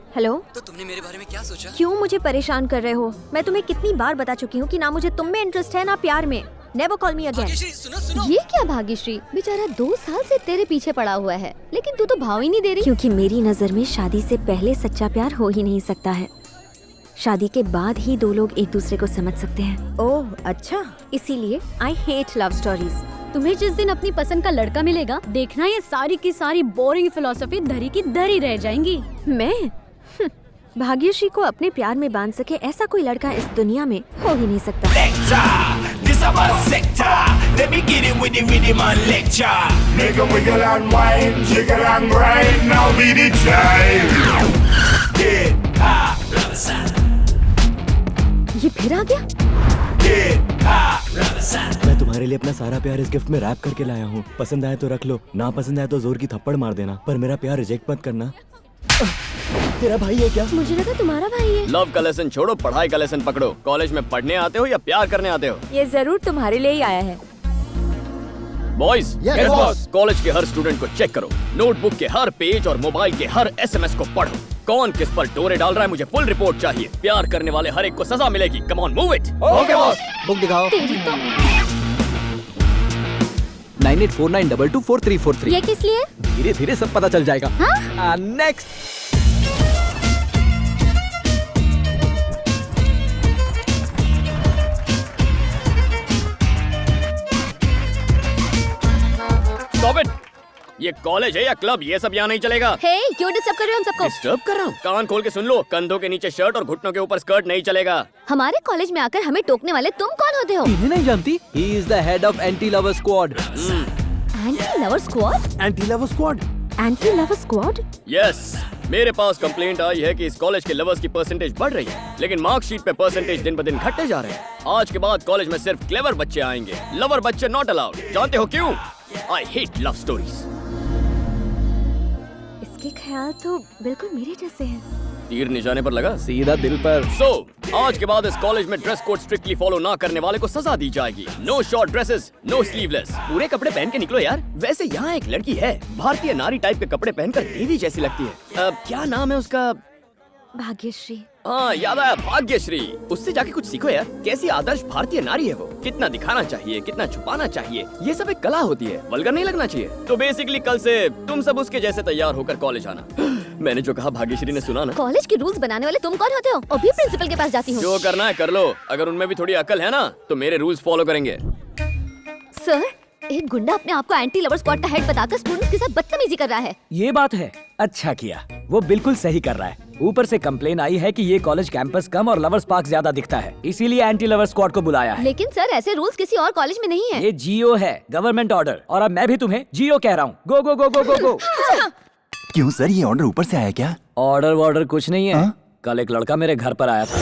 Hello. तो तुमने मेरे बारे में क्या सोचा? क्यों मुझे परेशान कर रहे हो? मैं तुम्हें कितनी बार बता चुकी हूँ कि ना मुझे तुम में इंटरेस्ट है ना प्यार में। Never call me again. Bhagyashree सुनो सुनो। ये क्या भाग्यश्री, बेचारा 2 साल से तेरे पीछे पड़ा हुआ है, लेकिन तू तो भाव ही नहीं दे रही। क्योंकि मेरी नजर में शादी से पहले सच्चा प्यार हो ही नहीं सकता है। शादी के बाद ही दो लोग एक दूसरे को समझ सकते हैं। ओह अच्छा। इसीलिए आई हेट लव स्टोरीज। तुम्हें जिस दिन अपनी पसंद का लड़का मिलेगा, देखना ये सारी की सारी बोरिंग फिलोसफी धरी की धरी रह जाएंगी। मैं भाग्यश्री को अपने प्यार में बांध सके ऐसा कोई लड़का इस दुनिया में हो ही नहीं सकता। This is my sector. Let me get it with the rhythm and lecture. Make a wiggle and wine, jiggle and grind. Now be the time. Get high, represent. ये फिर आ गया। Get high, represent. मैं तुम्हारे लिए अपना सारा प्यार इस गिफ्ट में रैप करके लाया हूँ। पसंद आए तो रख लो, ना पसंद आए तो जोर की थप्पड़ मार देना, पर मेरा प्यार रिजेक्ट मत करना। तेरा भाई है क्या? मुझे लगा तुम्हारा भाई है। लव का लेसन छोड़ो, पढ़ाई का लेसन पकड़ो। कॉलेज में पढ़ने आते हो या प्यार करने आते हो? ये जरूर तुम्हारे लिए ही आया है। Boys, Yes, boss. कॉलेज के हर स्टूडेंट को चेक करो, नोटबुक के हर पेज और मोबाइल के हर SMS को पढ़ो। कौन किस पर डोरे डाल रहा है, मुझे फुल रिपोर्ट चाहिए। प्यार करने वाले हर एक को सजा मिलेगी। Come on, move it. Okay boss. Book दिखाओ। 9849224343। ये किस लिए? धीरे धीरे सब पता चल जाएगा। हाँ? नेक्स्ट। Stop it. ये कॉलेज है या क्लब? ये सब यहाँ नहीं चलेगा। हे, क्यों डिस्टर्ब कर रहे हो हम सबको? डिस्टर्ब कर रहा हूँ? कान खोल के सुन लो, कंधों के नीचे शर्ट और घुटनों के ऊपर स्कर्ट नहीं चलेगा। हमारे कॉलेज में आकर हमें टोकने वाले तुम कौन होते हो? इन्हें नहीं जानती? He is the head of anti-lover squad. Anti lover squad? Anti-lover squad? Anti lover squad? Yes, मेरे पास कंप्लेंट आई है कि इस कॉलेज के लवर्स की परसेंटेज बढ़ रही है, लेकिन मार्कशीट पे परसेंटेज दिन ब दिन घटते जा रहे हैं। आज के बाद कॉलेज में सिर्फ क्लेवर बच्चे आएंगे, लवर बच्चे नॉट अलाउड। जानते हो क्यों? I hate love stories. इसके ख्याल तो बिल्कुल मेरे जैसे हैं। तीर निशाने पर लगा। सीधा दिल पर। आज के बाद इस कॉलेज में ड्रेस कोड स्ट्रिक्टली फॉलो ना करने वाले को सजा दी जाएगी। No short dresses, no sleeveless. पूरे कपड़े पहन के निकलो यार। वैसे यहाँ एक लड़की है, भारतीय नारी टाइप के कपड़े पहनकर देवी जैसी लगती है। क्या नाम है उसका? भाग्यश्री। हाँ, याद आया, भाग्यश्री। उससे जाके कुछ सीखो यार। कैसी आदर्श भारतीय नारी है वो। कितना दिखाना चाहिए, कितना छुपाना चाहिए, ये सब एक कला होती है। वल्गर नहीं लगना चाहिए। तो बेसिकली कल से तुम सब उसके जैसे तैयार होकर कॉलेज आना। मैंने जो कहा भाग्यश्री ने सुना ना? कॉलेज के रूल्स बनाने वाले तुम कौन होते हो? अभी प्रिंसिपल के पास जाती हूँ। जो करना है कर लो। अगर उनमें भी थोड़ी अकल है ना, तो मेरे रूल्स फॉलो करेंगे। सर, एक गुंडा अपने आप को एंटी लवर स्क्वाड का हेड बताकर स्टूडेंट्स के साथ बदतमीजी कर रहा है। ये बात है। अच्छा किया, वो बिल्कुल सही कर रहा है। ऊपर से कंप्लेन आई है कि ये कॉलेज कैंपस कम और लवर्स पार्क ज्यादा दिखता है, इसीलिए एंटी लवर स्क्वाड को बुलाया है। लेकिन सर, ऐसे रूल्स किसी और कॉलेज में नहीं है। ये जीओ है, गवर्नमेंट ऑर्डर, और अब मैं भी तुम्हें जीओ कह रहा हूँ। गो गो गो गो गो गो। क्यों सर, ये ऑर्डर ऊपर से आया क्या? ऑर्डर वॉर्डर कुछ नहीं है। कल एक लड़का मेरे घर पर आया था।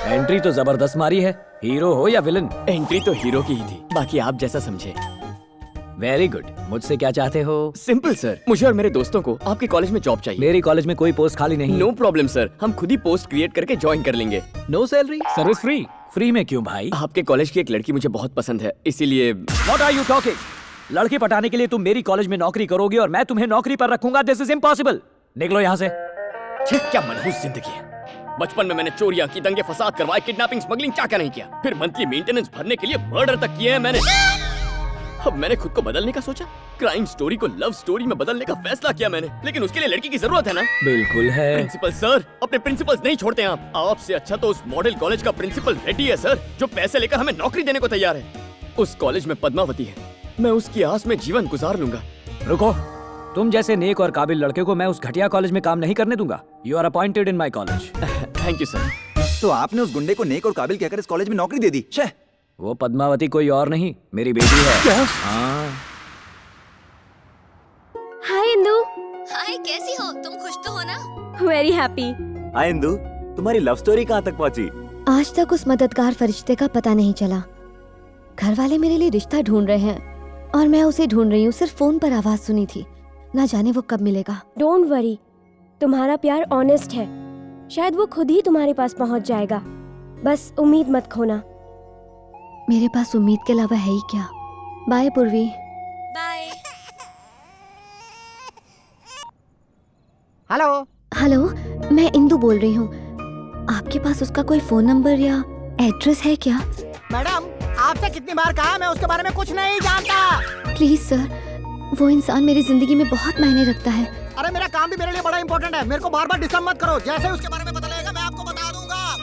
एंट्री तो जबरदस्त मारी है, हीरो हो या विलन। एंट्री तो हीरो की ही थी, बाकी आप जैसा समझे। Very good. मुझसे क्या चाहते हो? सिंपल सर, मुझे और मेरे दोस्तों को आपके कॉलेज में जॉब चाहिए। मेरी कॉलेज में कोई पोस्ट खाली नहीं। नो प्रॉब्लम सर, हम खुद ही पोस्ट क्रिएट करके ज्वाइन कर लेंगे। No salary, service free. Free में क्यों भाई? आपके कॉलेज की एक लड़की मुझे बहुत पसंद है, इसीलिए। What are you talking? लड़की पटाने के लिए तुम मेरी कॉलेज में नौकरी करोगे और मैं तुम्हें नौकरी पर रखूंगा? This is impossible. निकलो यहाँ से। क्या मनहूस जिंदगी है। बचपन में मैंने चोरियां की, दंगे फसाद करवाए, किडनैपिंग, स्मगलिंग, क्या नहीं किया। फिर मंथली मेंटेनेंस भरने के लिए मर्डर तक किए हैं मैंने। अब मैंने खुद को बदलने का सोचा, क्राइम स्टोरी को लव स्टोरी में बदलने का फैसला किया मैंने, लेकिन उसके लिए लड़की की जरूरत है ना। बिल्कुल है। प्रिंसिपल सर, अपने प्रिंसिपल्स नहीं छोड़ते हैं आप। आपसे अच्छा तो उस मॉडल कॉलेज का प्रिंसिपल रेड्डी है सर, जो पैसे लेकर हमें नौकरी देने को तैयार है। उस कॉलेज में पद्मावती है, मैं उसकी आस में जीवन गुजार लूंगा। रुको, तुम जैसे नेक और काबिल लड़के को मैं उस घटिया कॉलेज में काम नहीं करने दूंगा। You are appointed in my college. Thank you sir. तो आपने उस गुंडे को नेक और काबिल कहकर इस कॉलेज में नौकरी दे दी? छे! वो पद्मावती कोई और नहीं, मेरी बेटी है। क्या? हाँ। हाय इंदु। हाय, कैसी हो तुम? खुश तो हो ना? Very happy. हाय इंदु, तुम्हारी लव स्टोरी कहाँ तक पहुँची? आज तक उस मददगार फरिश्ते का पता नहीं चला। घर वाले मेरे लिए रिश्ता ढूंढ रहे हैं और मैं उसे ढूंढ रही हूँ। सिर्फ फोन पर आवाज सुनी थी, ना जाने वो कब मिलेगा। डोंट वरी, तुम्हारा प्यार ऑनेस्ट है, शायद वो खुद ही तुम्हारे पास पहुंच जाएगा। बस उम्मीद मत खोना। मेरे पास उम्मीद के अलावा है ही क्या। बाय पूर्वी। बाय। हेलो। हेलो, मैं इंदु बोल रही हूँ। आपके पास उसका कोई फोन नंबर या एड्रेस है क्या? मैडम, आपसे कितनी बार कहा, मैं उसके बारे में कुछ नहीं जानता। प्लीज सर, वो इंसान मेरी जिंदगी में बहुत मायने रखता है। अरे मेरा काम भी मेरे लिए बड़ा इम्पोर्टेंट है, मेरे को बार बार डिस्टर्ब मत करो। जैसे उसके बारे में पता लगेगा मैं आपको बता दूंगा।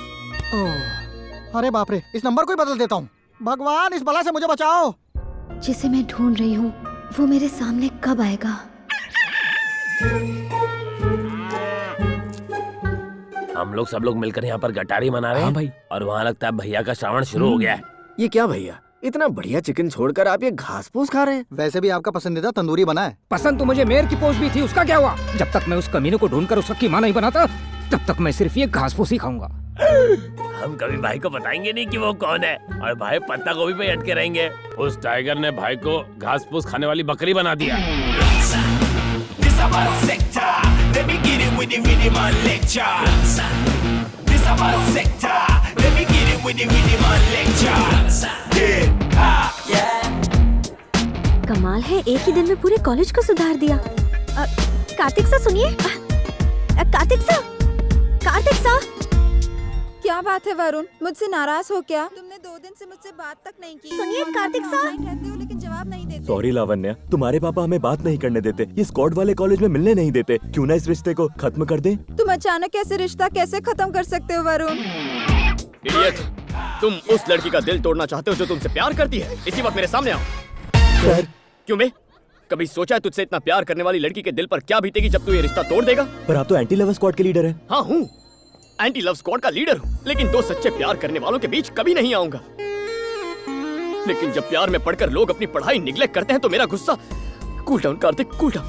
ओह, अरे बाप रे, इस नंबर को ही बदल देता हूँ। भगवान, इस बला से मुझे बचाओ। जिसे मैं ढूंढ रही हूँ वो मेरे सामने कब आएगा? हम लोग सब लोग मिलकर यहाँ पर गटारी मना रहे हैं। हाँ भाई। और वहाँ लगता है भैया का श्रावण शुरू हो गया है। ये क्या भैया, इतना बढ़िया चिकन छोड़कर आप ये घास फूस खा रहे हैं? वैसे भी आपका पसंदीदा तंदूरी बना है। पसंद तो मुझे मेयर की पोस्ट भी थी, उसका क्या हुआ? जब तक मैं उस कमीने को ढूंढकर उसका कीमा नहीं बनाता तब तक मैं सिर्फ ये घास फूस ही खाऊंगा। हम कभी भाई को बताएंगे नहीं कि वो कौन है, और भाई पत्ता गोभी पे अटके रहेंगे। उस टाइगर ने भाई को घास फूस खाने वाली बकरी बना दिया। This a my sector. Let me get it with the rhythm and lecture. This a my sector. Let me get it with the rhythm and lecture. Get up, yeah. कमाल है, एक ही दिन में पूरे कॉलेज को सुधार दिया। कार्तिक सर सुनिए। कार्तिक सर। क्या बात है वरुण, मुझसे नाराज हो क्या? तुमने 2 दिन से मुझसे बात तक नहीं की। सुनिए कार्तिक सर। कहते हो लेकिन जवाब नहीं देते। सॉरी लावण्या, तुम्हारे पापा हमें बात नहीं करने देते, ये स्क्वाड वाले कॉलेज में मिलने नहीं देते। क्यों ना इस रिश्ते को खत्म कर दें? तुम अचानक ऐसे रिश्ता कैसे खत्म कर सकते हो वरुण? इडियट, तुम उस लड़की का दिल तोड़ना चाहते हो जो तुमसे प्यार करती है। इसी वक्त मेरे सामने आओ। सर। क्यों बे? कभी सोचा है तुझसे इतना प्यार करने वाली लड़की के दिल पर क्या बीतेगी जब तू ये रिश्ता तोड़ देगा? पर आप तो एंटी लवर स्क्वाड के लीडर हैं। हाँ हूँ, एंटी लव स्क्वाड का लीडर हूँ, लेकिन 2 सच्चे प्यार करने वालों के बीच कभी नहीं आऊंगा। लेकिन जब प्यार में पड़कर लोग अपनी पढ़ाई निग्लेक्ट करते हैं तो मेरा गुस्सा। Cool down Kartik, cool down.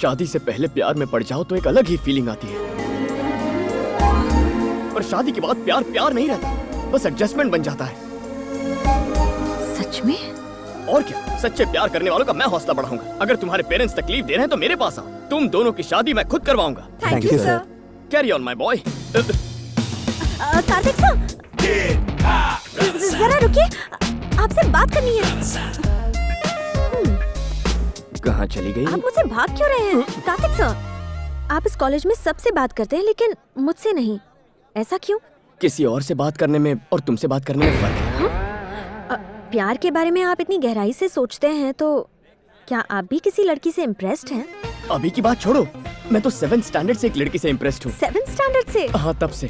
शादी से पहले प्यार में पड़ जाओ तो एक अलग ही फीलिंग आती है, पर शादी के बाद प्यार प्यार नहीं रहता, बस एडजस्टमेंट बन जाता है। सच में? और क्या, सच्चे प्यार करने वालों का मैं हौसला बढ़ाऊंगा। अगर तुम्हारे पेरेंट्स तकलीफ दे रहे हैं तो मेरे पास आओ, तुम दोनों की शादी मैं खुद करवाऊंगा। Thank you sir. Carry on my boy. Kartik sir, जरा रुकिए, आपसे बात करनी है। कहाँ चली गई? आप मुझसे भाग क्यों रहे हैं? कार्तिक सर, आप इस कॉलेज में सबसे बात करते हैं लेकिन मुझसे नहीं, ऐसा क्यों? किसी और से बात करने में और तुमसे बात करने में फर्क है। प्यार के बारे में आप इतनी गहराई से सोचते हैं तो क्या आप भी किसी लड़की से इम्प्रेस्ड हैं? अभी की बात छोड़ो, मैं तो 7th स्टैंडर्ड से एक लड़की से इम्प्रेस्ड हूँ। 7th स्टैंडर्ड से? हाँ, तब से।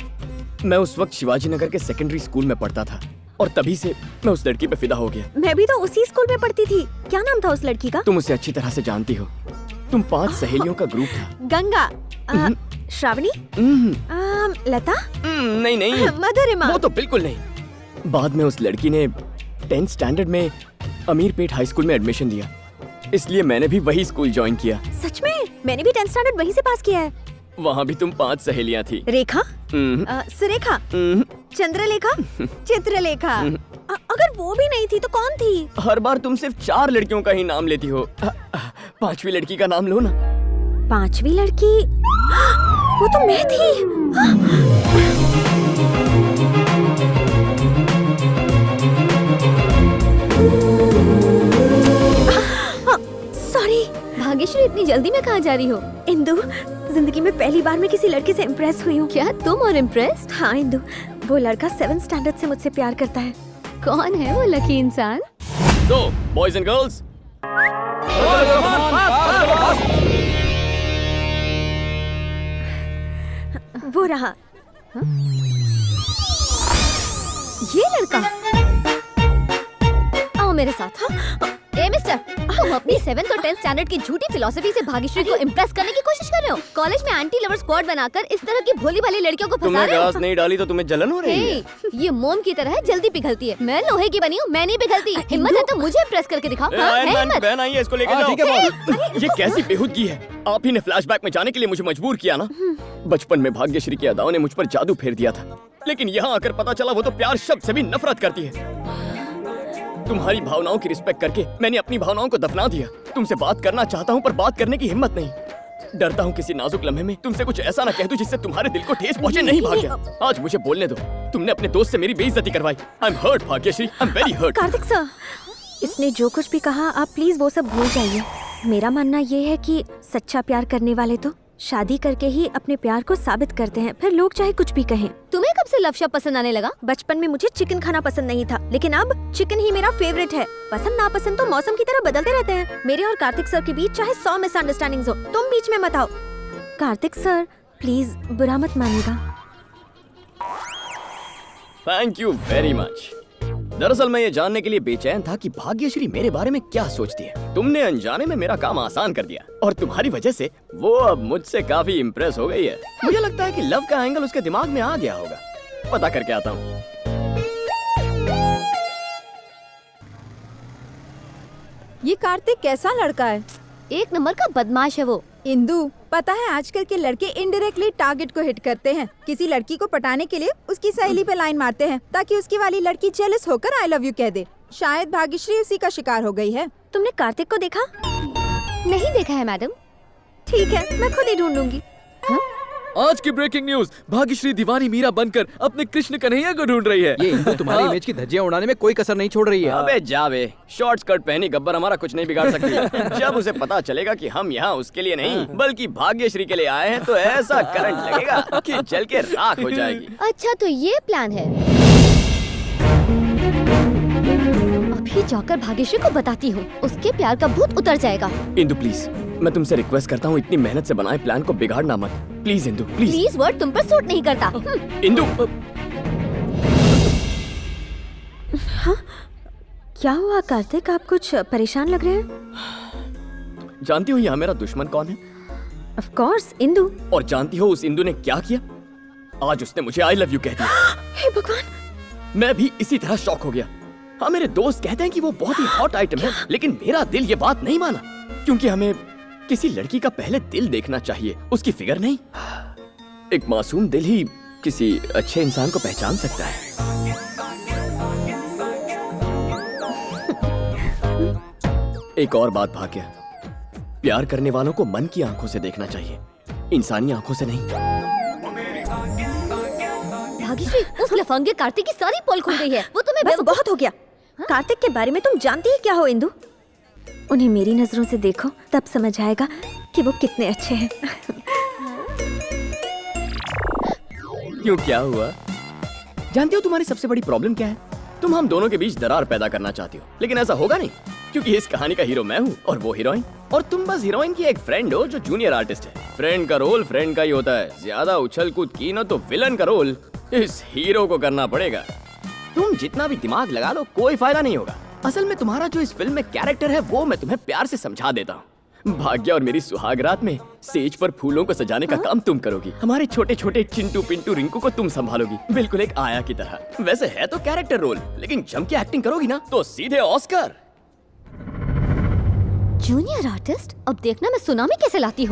मैं उस वक्त शिवाजी नगर के सेकेंडरी स्कूल में पढ़ता था और तभी से मैं उस लड़की पे फिदा हो गया। मैं भी तो उसी स्कूल में पढ़ती थी। क्या नाम था उस लड़की का? तुम उसे अच्छी तरह से जानती हो, तुम 5 सहेलियों का ग्रुप था। गंगा, श्रावणी, लता, नहीं मधुरिमा। वो तो बिल्कुल नहीं। बाद में उस लड़की ने 10th स्टैंडर्ड में अमीरपेट हाई स्कूल में एडमिशन लिया, इसलिए मैंने भी वही स्कूल ज्वाइन किया। सच में? मैंने भी 10th स्टैंडर्ड वहीं से पास किया है। वहाँ भी तुम 5 सहेलियाँ थी। रेखा, सुरेखा, चंद्रलेखा, चित्रलेखा। अगर वो भी नहीं थी तो कौन थी? हर बार तुम सिर्फ 4 लड़कियों का ही नाम लेती हो। 5वीं लड़की का नाम लो ना। 5वीं लड़की? वो तो मैं थी। सॉरी। भाग्यश्री, इतनी जल्दी में कहाँ जा रही हो? इंदु, जिंदगी में पहली बार मैं किसी लड़के से इम्प्रेस हुई हूँ। क्या तुम और इम्प्रेस्ड? हाँ इंदु, वो लड़का 7th स्टैंडर्ड से मुझसे प्यार करता है। कौन है वो लकी इंसान? So, boys and girls, वो रहा। ये लड़का। आओ मेरे साथ। हाँ? ए मिस्टर, तुम अपनी 7th और 10th स्टैंडर्ड की झूठी फिलॉसफी से भाग्यश्री को इम्प्रेस करने की कोशिश कर रहे हो। कॉलेज में एंटी लवर स्क्वाड बनाकर इस तरह की भोली भाली लड़कियों को फंसा तुमने रहे हो। गैस नहीं डाली तो तुम्हें जलन हो रही है? ये मोम की तरह है, जल्दी पिघलती है। मैं लोहे की बनी हूँ, मैं नहीं पिघलती। हिम्मत है तो मुझे इम्प्रेस करके दिखाओ। हाँ, है हिम्मत? बहन आई है, इसको लेकर जाओ। ये कैसी बेहूदगी है? आप ही ने फ्लैशबैक में जाने के लिए मुझे मजबूर किया ना। बचपन में भाग्यश्री की अदाओं ने मुझ पर जादू फेर दिया था, लेकिन यहाँ आकर पता चला वो तो प्यार शब्द से भी नफरत करती है। तुम्हारी भावनाओं की रिस्पेक्ट करके मैंने अपनी भावनाओं को दफना दिया। तुमसे बात करना चाहता हूँ पर बात करने की हिम्मत नहीं। डरता हूँ किसी नाजुक लम्हे में तुमसे कुछ ऐसा ना कह दूं जिससे तुम्हारे दिल को ठेस पहुंचे। नहीं भाग्य, आज मुझे बोलने दो। तुमने अपने दोस्त से मेरी बेइज्जती करवाई। I am hurt Bhagyashree, I am very hurt. Kartik sir, इसने जो कुछ भी कहा आप प्लीज वो सब भूल जाइए। मेरा मानना ये है कि सच्चा प्यार करने वाले तो शादी करके ही अपने प्यार को साबित करते हैं, फिर लोग चाहे कुछ भी कहें। तुम्हें कब से लव शॉप पसंद आने लगा? बचपन में मुझे चिकन खाना पसंद नहीं था, लेकिन अब चिकन ही मेरा फेवरेट है। पसंद नापसंद तो मौसम की तरह बदलते रहते हैं। मेरे और कार्तिक सर के बीच चाहे 100 मिसअंडरस्टैंडिंग्स हो, तुम बीच में मत आओ। कार्तिक सर प्लीज बुरा मत मानिएगा। Thank you very much. दरअसल मैं ये जानने के लिए बेचैन था कि भाग्यश्री मेरे बारे में क्या सोचती है। तुमने अनजाने में मेरा काम आसान कर दिया और तुम्हारी वजह से वो अब मुझसे काफी इम्प्रेस हो गई है। मुझे लगता है कि लव का एंगल उसके दिमाग में आ गया होगा। पता करके आता हूँ। ये कार्तिक कैसा लड़का है? एक नंबर का बदमाश है वो। इंदु, पता है आजकल के लड़के इनडायरेक्टली टारगेट को हिट करते हैं। किसी लड़की को पटाने के लिए उसकी सहेली पे लाइन मारते हैं ताकि उसकी वाली लड़की जेलस होकर आई लव यू कह दे। शायद भाग्यश्री उसी का शिकार हो गई है। तुमने कार्तिक को देखा? नहीं देखा है मैडम। ठीक है, मैं खुद ही ढूंढूंगी। आज की ब्रेकिंग न्यूज, भाग्यश्री दीवानी मीरा बनकर अपने कृष्ण कन्हैया को ढूंढ रही है। ये इंदु तुम्हारी इमेज की धज्जियां उड़ाने में कोई कसर नहीं छोड़ रही है। अबे जावे, शॉर्ट स्कर्ट पहनी गब्बर हमारा कुछ नहीं बिगाड़ सकती है। जब उसे पता चलेगा कि हम यहाँ उसके लिए नहीं बल्कि भाग्यश्री के लिए आए हैं तो ऐसा करंट लगेगा कि जल के राख हो जाएगी। अच्छा तो ये प्लान है। अभी जाकर भाग्यश्री को बताती हूँ, उसके प्यार का भूत उतर जाएगा। इंदु प्लीज, मैं तुमसे रिक्वेस्ट करता हूँ, इतनी मेहनत से बनाए प्लान को बिगाड़ना मत। Please Indu please. Please word तुम पर सूट नहीं करता। इंदु। हाँ? क्या हुआ कार्तिक, आप कुछ परेशान लग रहे हैं? जानती हो यहाँ मेरा दुश्मन कौन है? Of course Indu. और जानती हो उस इंदु ने क्या किया? आज उसने मुझे आई लव यू कह दिया। हे भगवान! मैं भी इसी तरह शॉक हो गया। हाँ, मेरे दोस्त कहते हैं कि वो बहुत ही हॉट आइटम है, लेकिन मेरा दिल ये बात नहीं माना, क्योंकि हमें किसी लड़की का पहले दिल देखना चाहिए, उसकी फिगर नहीं। एक मासूम दिल ही किसी अच्छे इंसान को पहचान सकता है। एक और बात भाग्य, प्यार करने वालों को मन की आंखों से देखना चाहिए, इंसानी आंखों से नहीं। भाग्यश्री, उस लफंगे कार्तिक की सारी पोल खुल गई है। वो तुम्हें बस बहुत हो गया। कार्तिक के बारे में तुम जानती ही क्या हो इंदु? उन्हें मेरी नजरों से देखो, तब समझ आएगा कि वो कितने अच्छे हैं। क्यों, क्या हुआ? जानती हो तुम्हारी सबसे बड़ी प्रॉब्लम क्या है? तुम हम दोनों के बीच दरार पैदा करना चाहती हो, लेकिन ऐसा होगा नहीं, क्योंकि इस कहानी का हीरो मैं हूँ और वो हीरोइन, और तुम बस हीरोइन की एक फ्रेंड हो जो जूनियर आर्टिस्ट है। फ्रेंड का रोल फ्रेंड का ही होता है। ज्यादा उछल कूद की ना तो विलन का रोल इस हीरो को करना पड़ेगा। तुम जितना भी दिमाग लगा लो कोई फायदा नहीं होगा। असल में तुम्हारा जो इस फिल्म में कैरेक्टर है वो मैं तुम्हें प्यार से समझा देता हूँ। भाग्य और मेरी सुहागरात में सेज पर फूलों को सजाने का काम तुम करोगी। हमारे छोटे छोटे चिंटू पिंटू रिंकू को तुम संभालोगी, बिल्कुल एक आया की तरह। वैसे है तो कैरेक्टर रोल, लेकिन जम के एक्टिंग करोगी ना तो सीधे ऑस्कर। Junior artist? अब देखना मैं सुनामी कैसे लाती हूँ।